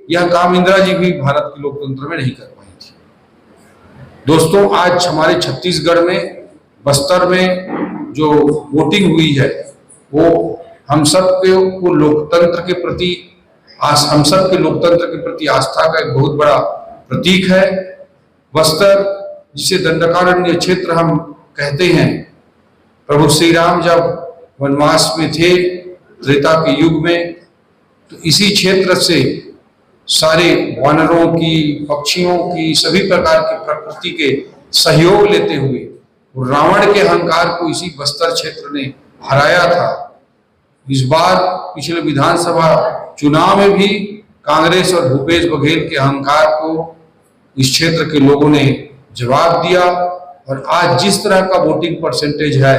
यह काम इंदिरा जी भी भारत के लोकतंत्र में नहीं कर पाई थी। दोस्तों, आज हमारे छत्तीसगढ़ में, बस्तर में जो वोटिंग हुई है वो हम सब को लोकतंत्र के प्रति हम सब के लोकतंत्र के प्रति आस्था का एक बहुत बड़ा प्रतीक है। बस्तर, जिसे दंडकारण्य क्षेत्र हम कहते हैं, प्रभु श्री राम जब वनवास में थे त्रेता के युग में, तो इसी क्षेत्र से सारे वानरों की, पक्षियों की, सभी प्रकार के प्रकृति के सहयोग लेते हुए रावण के अहंकार को इसी बस्तर क्षेत्र ने हराया था। इस बार पिछले विधानसभा चुनाव में भी कांग्रेस और भूपेश बघेल के अहंकार को इस क्षेत्र के लोगों ने जवाब दिया और आज जिस तरह का वोटिंग परसेंटेज है,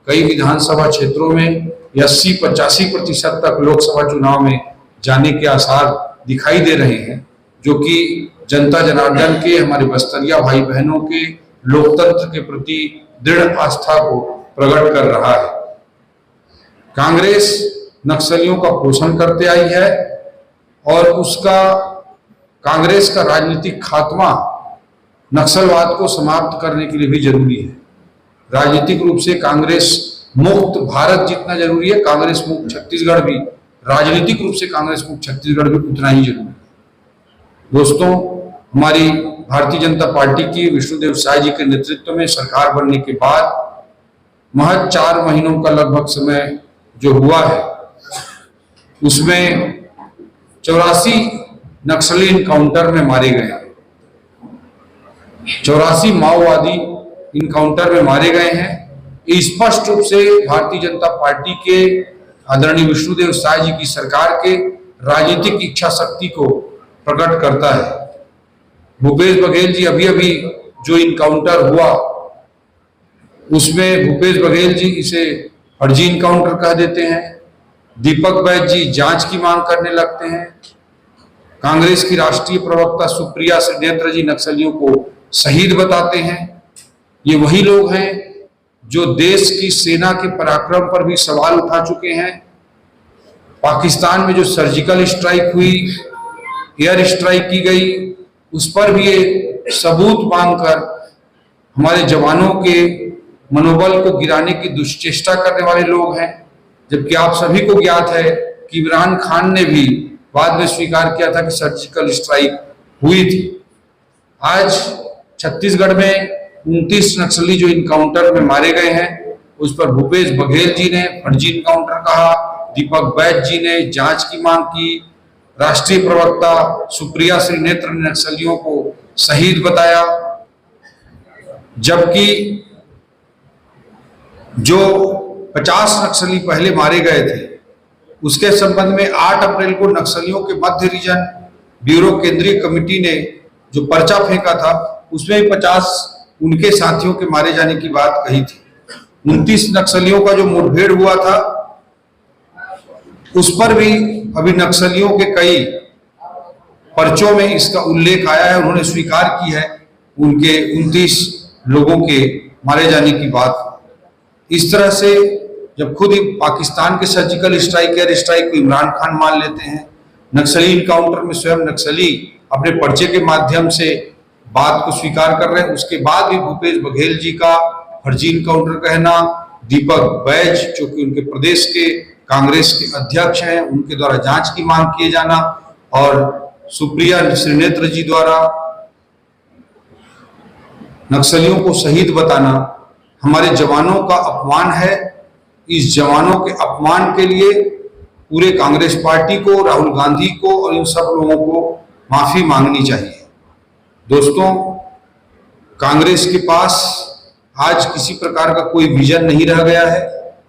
कई विधानसभा क्षेत्रों में 80-85% तक लोकसभा चुनाव में जाने के आसार दिखाई दे रहे हैं, जो कि जनता जनार्दन के, हमारे बस्तरिया भाई बहनों के लोकतंत्र के प्रति दृढ़ आस्था को प्रकट कर रहा है। कांग्रेस नक्सलियों का पोषण करते आई है और कांग्रेस का राजनीतिक खात्मा नक्सलवाद को समाप्त करने के लिए भी जरूरी है। राजनीतिक रूप से कांग्रेस मुक्त भारत जितना जरूरी है, कांग्रेस मुक्त छत्तीसगढ़ भी, राजनीतिक रूप से कांग्रेस मुक्त छत्तीसगढ़ भी उतना ही जरूरी है। दोस्तों, हमारी भारतीय जनता पार्टी की विष्णुदेव साय जी के नेतृत्व में सरकार बनने के बाद महज 4 महीनों का लगभग समय जो हुआ है, उसमें 84 नक्सली इनकाउंटर में मारे गए हैं। 84 माओवादी इनकाउंटर में मारे गए हैं। ये स्पष्ट रूप से भारतीय जनता पार्टी के आदरणीय विष्णुदेव साय जी की सरकार के राजनीतिक इच्छा शक्ति को प्रकट करता है। भूपेश बघेल जी, अभी जो इनकाउंटर हुआ उसमें भूपेश बघेल जी इसे फर्जी इनकाउंटर कह देते हैं। दीपक बैज जी जांच की मांग करने लगते हैं। कांग्रेस की राष्ट्रीय प्रवक्ता सुप्रिया श्रीनेत्र जी नक्सलियों को शहीद बताते हैं। ये वही लोग हैं जो देश की सेना के पराक्रम पर भी सवाल उठा चुके हैं। पाकिस्तान में जो सर्जिकल स्ट्राइक हुई, एयर स्ट्राइक की गई, उस पर भी ये सबूत मांगकर हमारे जवानों के मनोबल को गिराने की दुष्चेष्टा करने वाले लोग हैं। जबकि आप सभी को ज्ञात है कि इमरान खान ने भी बाद में स्वीकार किया था कि सर्जिकल स्ट्राइक हुई थी। आज छत्तीसगढ़ में 29 नक्सली जो इनकाउंटर में मारे गए हैं, उस पर भूपेश बघेल जी ने फर्जी इनकाउंटर कहा, दीपक बैज जी ने जांच की मांग की, राष्ट्रीय प्रवक्ता सुप्रिया श्रीनेत्र ने नक्सलियों को शहीद बताया। जबकि जो 50 नक्सली पहले मारे गए थे, उसके संबंध में 8 अप्रैल को नक्सलियों के मध्य रीजन ब्यूरो केंद्रीय कमेटी ने जो पर्चा फेंका था, उसमें 50 उनके साथियों के मारे जाने की बात कही थी। 29 नक्सलियों का जो मुठभेड़ हुआ था, उस पर भी अभी नक्सलियों के कई पर्चों में इसका उल्लेख आया है। उन्होंने स्वीकार की है उनके 29 लोगों के मारे जाने की बात। इस तरह से जब खुद पाकिस्तान के सर्जिकल स्ट्राइक, एयर स्ट्राइक को इमरान खान मान लेते हैं, नक्सली इनकाउंटर में स्वयं नक्सली अपने पर्चे के माध्यम से बात को स्वीकार कर रहे हैं, उसके बाद भी भूपेश बघेल जी का फर्जी इनकाउंटर कहना, दीपक बैज जो कि उनके प्रदेश के कांग्रेस के अध्यक्ष हैं, उनके द्वारा जांच की मांग किए जाना और सुप्रिया श्रीनेत्र जी द्वारा नक्सलियों को शहीद बताना हमारे जवानों का अपमान है। इस जवानों के अपमान के लिए पूरे कांग्रेस पार्टी को, राहुल गांधी को और इन सब लोगों को माफी मांगनी चाहिए। दोस्तों, कांग्रेस के पास आज किसी प्रकार का कोई विजन नहीं रह गया है,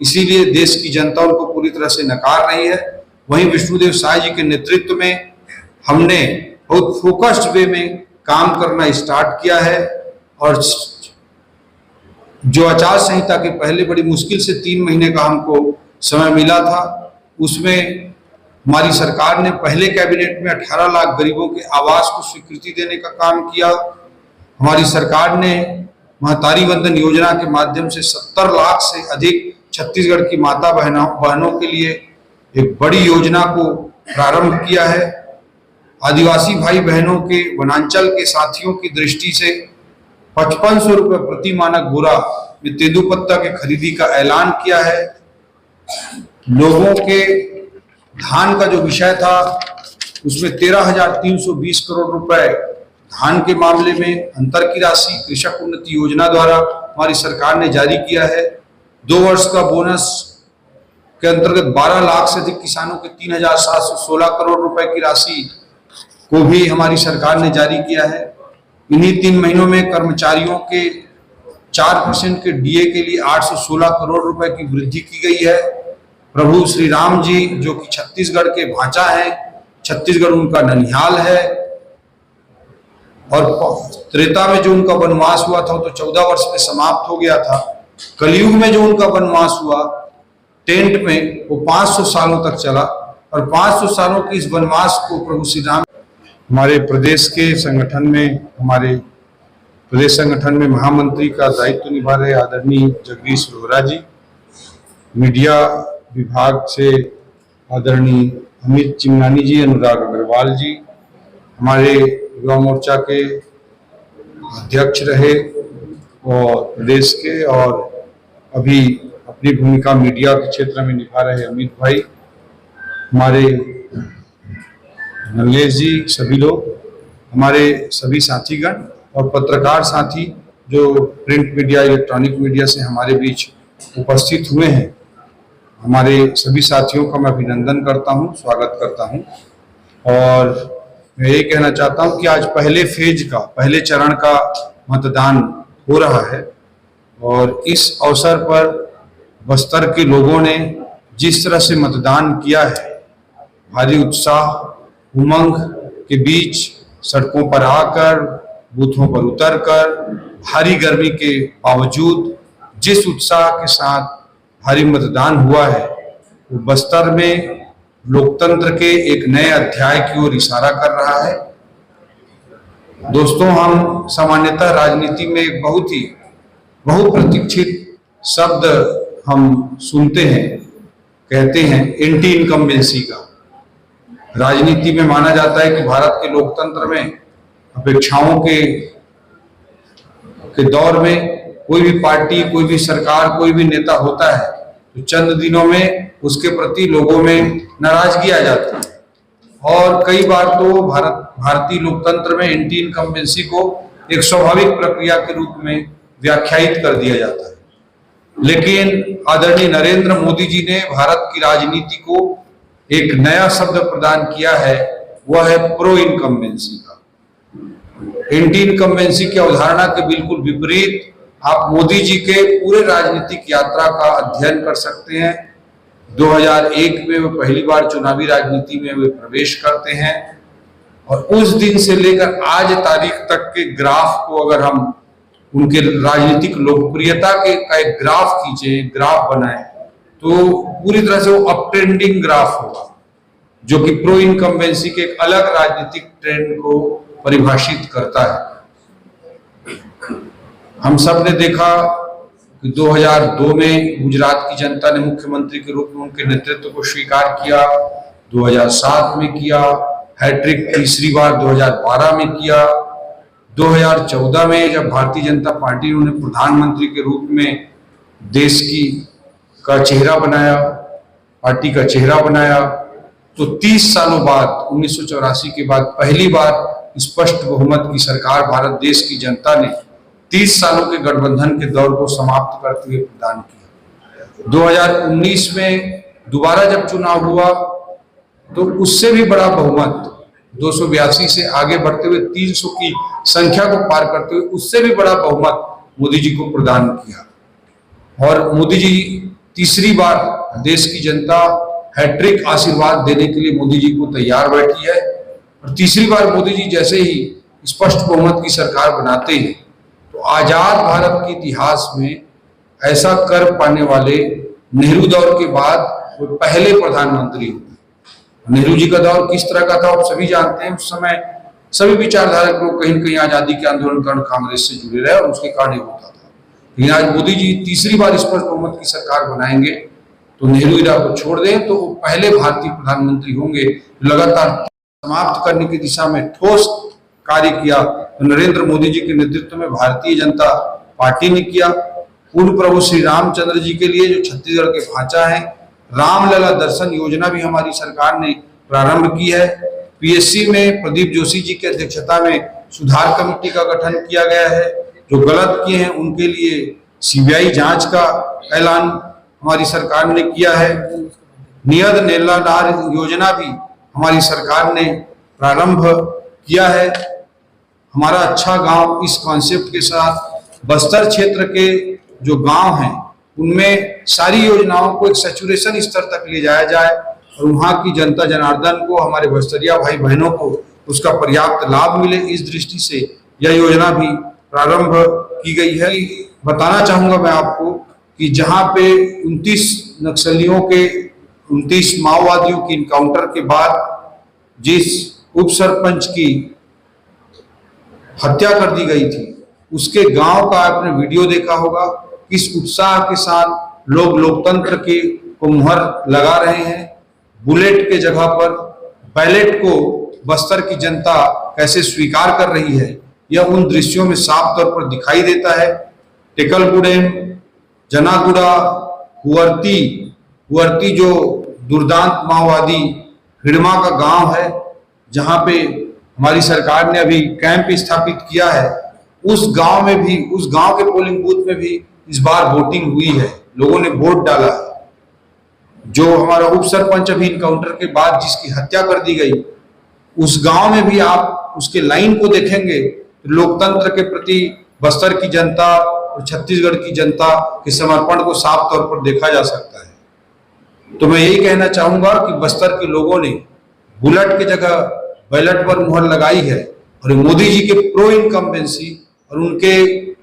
इसीलिए देश की जनता उनको पूरी तरह से नकार रही है। वहीं विष्णुदेव साय जी के नेतृत्व में हमने बहुत फोकस्ड वे में काम करना स्टार्ट किया है और जो आचार संहिता के पहले बड़ी मुश्किल से 3 महीने का हमको समय मिला था, उसमें हमारी सरकार ने पहले कैबिनेट में 18 लाख गरीबों के आवास को स्वीकृति देने का काम किया। हमारी सरकार ने महतारी वंदन योजना के माध्यम से 70 लाख से अधिक छत्तीसगढ़ की माता बहनों के लिए एक बड़ी योजना को प्रारंभ किया है आदिवासी भाई बहनों के वनांचल के साथियों की दृष्टि से 5500 रुपये प्रति मानक बोरा में तेंदुपत्ता के खरीदी का ऐलान किया है। लोगों के धान का जो विषय था उसमें 13,320 करोड़ रुपए धान के मामले में अंतर की राशि कृषक उन्नति योजना द्वारा हमारी सरकार ने जारी किया है। 2 वर्ष का बोनस के अंतर्गत 12 लाख से अधिक किसानों के 3,716 करोड़ रुपए की राशि को भी हमारी सरकार ने जारी किया है। इन्हीं 3 महीनों में कर्मचारियों के 4% के डीए के लिए 816 करोड़ रुपए की वृद्धि की गई है। प्रभु श्री राम जी जो कि छत्तीसगढ़ के भांचा हैं, छत्तीसगढ़ उनका ननिहाल है, और त्रेता में जो उनका वनवास हुआ था तो 14 वर्ष में समाप्त हो गया था। कलयुग में जो उनका वनवास हुआ टेंट में वो 500 सालों तक चला, और 500 सालों के इस वनवास को प्रभु श्री राम हमारे प्रदेश संगठन में महामंत्री का दायित्व निभा रहे आदरणीय जगदीश रोहरा जी, मीडिया विभाग से आदरणीय अमित चिमनानी जी, अनुराग अग्रवाल जी, हमारे युवा मोर्चा के अध्यक्ष रहे और प्रदेश के, और अभी अपनी भूमिका मीडिया के क्षेत्र में निभा रहे अमित भाई, हमारे नरेश जी, सभी लोग, हमारे सभी साथीगण और पत्रकार साथी जो प्रिंट मीडिया इलेक्ट्रॉनिक मीडिया से हमारे बीच उपस्थित हुए हैं, हमारे सभी साथियों का मैं अभिनंदन करता हूं, स्वागत करता हूं। और मैं ये कहना चाहता हूं कि आज पहले चरण का मतदान हो रहा है, और इस अवसर पर बस्तर के लोगों ने जिस तरह से मतदान किया है, भारी उत्साह उमंग के बीच सड़कों पर आकर, बूथों पर उतरकर, भारी गर्मी के बावजूद जिस उत्साह के साथ भारी मतदान हुआ है, वो बस्तर में लोकतंत्र के एक नए अध्याय की ओर इशारा कर रहा है। दोस्तों, हम सामान्यतः राजनीति में एक बहुप्रतीक्षित शब्द हम सुनते हैं, कहते हैं एंटी इनकम्बेंसी का। राजनीति में माना जाता है कि भारत के लोकतंत्र में अपेक्षाओं के दौर में कोई भी पार्टी, कोई भी सरकार, कोई भी नेता होता है तो चंद दिनों में उसके प्रति लोगों में नाराजगी आ जाती है, और कई बार तो भारतीय लोकतंत्र में एंटी इनकम्बेंसी को एक स्वाभाविक प्रक्रिया के रूप में व्याख्यायित कर दिया जाता है। लेकिन आदरणीय नरेंद्र मोदी जी ने भारत की राजनीति को एक नया शब्द प्रदान किया है, वह है प्रो इनकम्बेंसी का। एंटी इनकम्बेंसी की अवधारणा के बिल्कुल विपरीत आप मोदी जी के पूरे राजनीतिक यात्रा का अध्ययन कर सकते हैं। 2001 में वो पहली बार चुनावी राजनीति में वे प्रवेश करते हैं, और उस दिन से लेकर आज तारीख तक के ग्राफ को अगर हम उनके राजनीतिक लोकप्रियता का एक ग्राफ खींचे, ग्राफ बनाए, तो पूरी तरह से वो अप ट्रेंडिंग ग्राफ होगा, जो कि प्रो इनकम्बेंसी के एक अलग राजनीतिक ट्रेंड को परिभाषित करता है। हम सब ने देखा कि 2002 में गुजरात की जनता ने मुख्यमंत्री के रूप में उनके नेतृत्व को स्वीकार किया, 2007 में किया, हैट्रिक तीसरी बार 2012 में किया, 2014 में जब भारतीय जनता पार्टी ने उन्हें प्रधानमंत्री के रूप में देश का चेहरा बनाया, पार्टी का चेहरा बनाया, तो 30 सालों बाद 1984 के बाद पहली बार स्पष्ट बहुमत की सरकार भारत देश की जनता ने 30 सालों के गठबंधन के दौर को समाप्त करते हुए प्रदान किया। 2019 में दोबारा जब चुनाव हुआ तो उससे भी बड़ा बहुमत 282 से आगे बढ़ते हुए 300 की संख्या को पार करते हुए उससे भी बड़ा बहुमत मोदी जी को प्रदान किया, और मोदी जी तीसरी बार देश की जनता हैट्रिक आशीर्वाद देने के लिए मोदी जी को तैयार बैठी है। और तीसरी बार मोदी जी जैसे ही स्पष्ट बहुमत की सरकार बनाते हैं तो आजाद भारत के इतिहास में ऐसा कर पाने वाले नेहरू दौर के बाद वो पहले प्रधानमंत्री हुए। नेहरू जी का दौर किस तरह का था आप सभी जानते हैं। उस समय सभी विचारधारक लोग कहीं न कहीं आजादी के आंदोलन कारण कांग्रेस से जुड़े रहे और उसके कारण होता था। लेकिन आज मोदी जी तीसरी बार स्पष्ट बहुमत की सरकार बनाएंगे तो नेहरू इरा को छोड़ दें तो वो पहले भारतीय प्रधानमंत्री होंगे लगातार समाप्त करने की दिशा में ठोस कार्य किया तो नरेंद्र मोदी जी के नेतृत्व में भारतीय जनता पार्टी ने किया। पूर्ण प्रभु श्री रामचंद्र जी के लिए जो छत्तीसगढ़ के भांचा है, रामलला दर्शन योजना भी हमारी सरकार ने प्रारंभ की है। पीएससी में प्रदीप जोशी जी की अध्यक्षता में सुधार कमेटी का गठन किया गया है। जो गलत किए हैं उनके लिए सीबीआई जांच का ऐलान हमारी सरकार ने किया है। नियत नेलादार योजना भी हमारी सरकार ने प्रारंभ किया है। हमारा अच्छा गांव इस कॉन्सेप्ट के साथ बस्तर क्षेत्र के जो गांव हैं उनमें सारी योजनाओं को एक सैचुरेशन स्तर तक ले जाया जाए और वहां की जनता जनार्दन को, हमारे बस्तरिया भाई बहनों को उसका पर्याप्त लाभ मिले, इस दृष्टि से यह योजना भी प्रारंभ की गई है। बताना चाहूंगा मैं आपको कि जहां पे 29 माओवादियों की इनकाउंटर के बाद जिस उप सरपंच की हत्या कर दी गई थी, उसके गांव का आपने वीडियो देखा होगा। किस उत्साह के साथ लोग लोकतंत्र के को मुहर लगा रहे हैं। बुलेट के जगह पर बैलेट को बस्तर की जनता कैसे स्वीकार कर रही है, यह उन दृश्यों में साफ तौर पर दिखाई देता है। टेकलगुडेम, जनागुड़ा, हुअर्ती जो दुर्दांत माओवादी हिड़मा का गांव है, जहां पे हमारी सरकार ने अभी कैंप स्थापित किया है, उस गांव में भी, उस गांव के पोलिंग बूथ में भी इस बार वोटिंग हुई है, लोगों ने वोट डाला है। जो हमारा उप सरपंच अभी इनकाउंटर के बाद जिसकी हत्या कर दी गई, उस गांव में भी आप उसके लाइन को देखेंगे तो लोकतंत्र के प्रति बस्तर की जनता और छत्तीसगढ़ की जनता के समर्पण को साफ तौर पर देखा जा सकता है। तो मैं यही कहना चाहूंगा कि बस्तर के लोगों ने बुलेट की जगह बैलेट पर मुहर लगाई है और मोदी जी के प्रो इनकम्बेंसी और उनके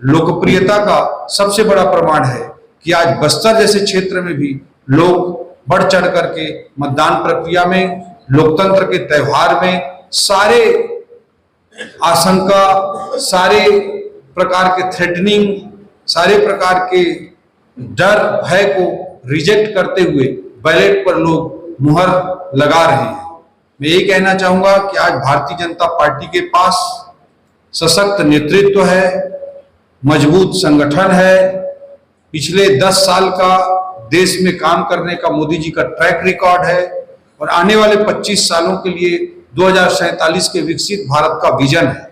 लोकप्रियता का सबसे बड़ा प्रमाण है कि आज बस्तर जैसे क्षेत्र में भी लोग बढ़ चढ़ करके मतदान प्रक्रिया में, लोकतंत्र के त्योहार में सारे आशंका, सारे प्रकार के थ्रेटनिंग, सारे प्रकार के डर भय को रिजेक्ट करते हुए बैलेट पर लोग मुहर लगा रहे हैं। मैं यही कहना चाहूंगा कि आज भारतीय जनता पार्टी के पास सशक्त नेतृत्व है, मजबूत संगठन है, पिछले 10 साल का देश में काम करने का मोदी जी का ट्रैक रिकॉर्ड है और आने वाले 25 सालों के लिए 2047 के विकसित भारत का विजन है।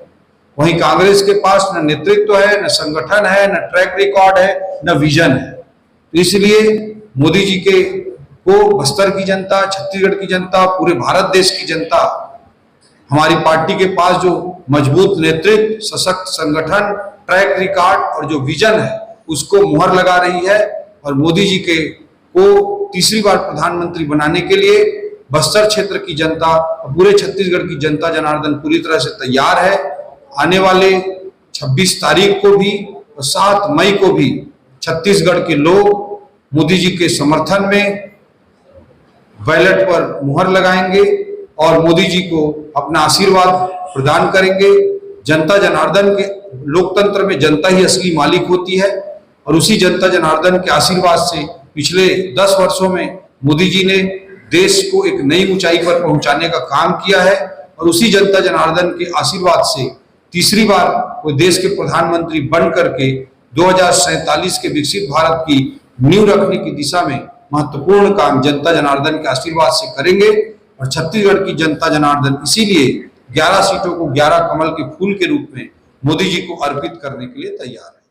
वहीं कांग्रेस के पास न नेतृत्व है, न संगठन है, न ट्रैक रिकॉर्ड है, न विजन है। तो इसलिए मोदी जी के को बस्तर की जनता, छत्तीसगढ़ की जनता, पूरे भारत देश की जनता हमारी पार्टी के पास जो मजबूत नेतृत्व, सशक्त संगठन, ट्रैक रिकॉर्ड और जो विजन है उसको मुहर लगा रही है और मोदी जी के को तीसरी बार प्रधानमंत्री बनाने के लिए बस्तर क्षेत्र की जनता और पूरे छत्तीसगढ़ की जनता जनार्दन पूरी तरह से तैयार है। आने वाले 26 तारीख को भी और 7 मई को भी छत्तीसगढ़ के लोग मोदी जी के समर्थन में बैलेट पर मुहर लगाएंगे और मोदी जी को अपना आशीर्वाद प्रदान करेंगे। जनता जनार्दन के लोकतंत्र में जनता ही असली मालिक होती है और उसी जनता जनार्दन के आशीर्वाद से पिछले 10 वर्षों में मोदी जी ने देश को एक नई ऊंचाई पर पहुंचाने का काम किया है और उसी जनता जनार्दन के आशीर्वाद से तीसरी बार वो देश के प्रधानमंत्री बन करके 2047 के विकसित भारत की नींव रखने की दिशा में महत्वपूर्ण काम जनता जनार्दन के आशीर्वाद से करेंगे और छत्तीसगढ़ की जनता जनार्दन इसीलिए 11 सीटों को 11 कमल के फूल के रूप में मोदी जी को अर्पित करने के लिए तैयार है।